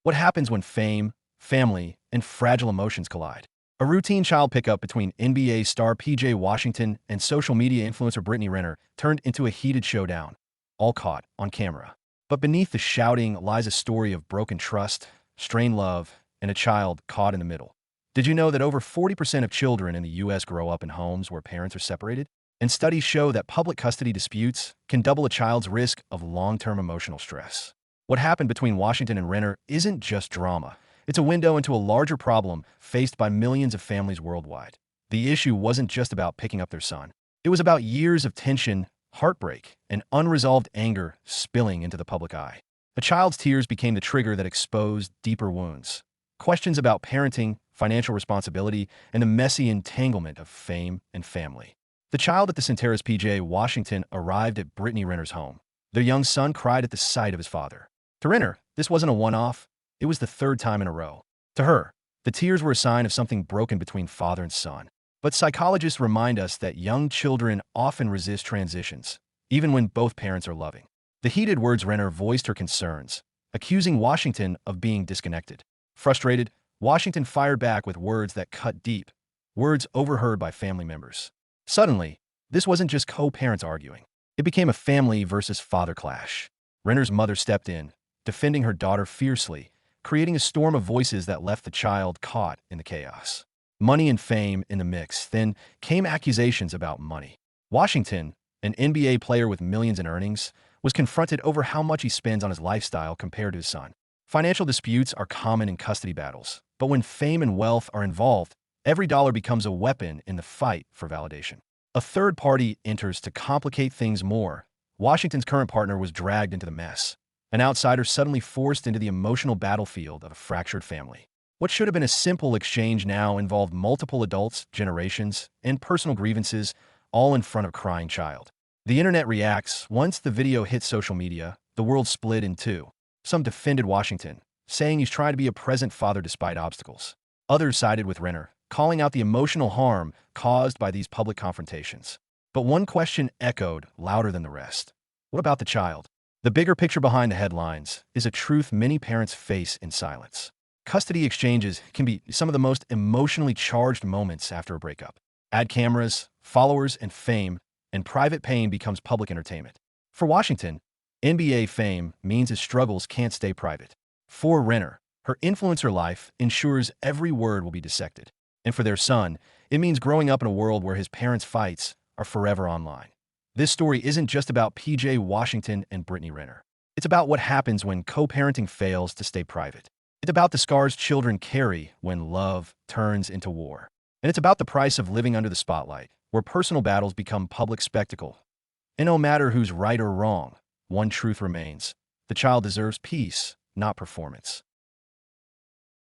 What happens when fame, family, and fragile emotions collide? A routine child pickup between NBA star PJ Washington and social media influencer Brittany Renner turned into a heated showdown, all caught on camera. But beneath the shouting lies a story of broken trust, strained love, and a child caught in the middle. Did you know that over 40% of children in the U.S. grow up in homes where parents are separated? And studies show that public custody disputes can double a child's risk of long-term emotional stress. What happened between Washington and Renner isn't just drama. It's a window into a larger problem faced by millions of families worldwide. The issue wasn't just about picking up their son. It was about years of tension, heartbreak, and unresolved anger spilling into the public eye. A child's tears became the trigger that exposed deeper wounds. Questions about parenting, financial responsibility, and the messy entanglement of fame and family. The child at the Centerra's PJ Washington arrived at Brittany Renner's home. Their young son cried at the sight of his father. To Renner, this wasn't a one-off. It was the third time in a row. To her, the tears were a sign of something broken between father and son. But psychologists remind us that young children often resist transitions, even when both parents are loving. The heated words Renner voiced her concerns, accusing Washington of being disconnected. Frustrated, Washington fired back with words that cut deep, words overheard by family members. Suddenly, this wasn't just co-parents arguing. It became a family versus father clash. Renner's mother stepped in, defending her daughter fiercely, creating a storm of voices that left the child caught in the chaos. Money and fame in the mix, then came accusations about money. Washington, an NBA player with millions in earnings, was confronted over how much he spends on his lifestyle compared to his son. Financial disputes are common in custody battles, but when fame and wealth are involved, every dollar becomes a weapon in the fight for validation. A third party enters to complicate things more. Washington's current partner was dragged into the mess, an outsider suddenly forced into the emotional battlefield of a fractured family. What should have been a simple exchange now involved multiple adults, generations, and personal grievances, all in front of a crying child. The internet reacts. Once the video hit social media, the world split in two. Some defended Washington, saying he's trying to be a present father despite obstacles. Others sided with Renner, calling out the emotional harm caused by these public confrontations. But one question echoed louder than the rest. What about the child? The bigger picture behind the headlines is a truth many parents face in silence. Custody exchanges can be some of the most emotionally charged moments after a breakup. Add cameras, followers, and fame, and private pain becomes public entertainment. For Washington, NBA fame means his struggles can't stay private. For Renner, her influencer life ensures every word will be dissected. And for their son, it means growing up in a world where his parents' fights are forever online. This story isn't just about PJ Washington and Brittany Renner. It's about what happens when co-parenting fails to stay private. It's about the scars children carry when love turns into war. And it's about the price of living under the spotlight, where personal battles become public spectacle. And no matter who's right or wrong, one truth remains. The child deserves peace, not performance.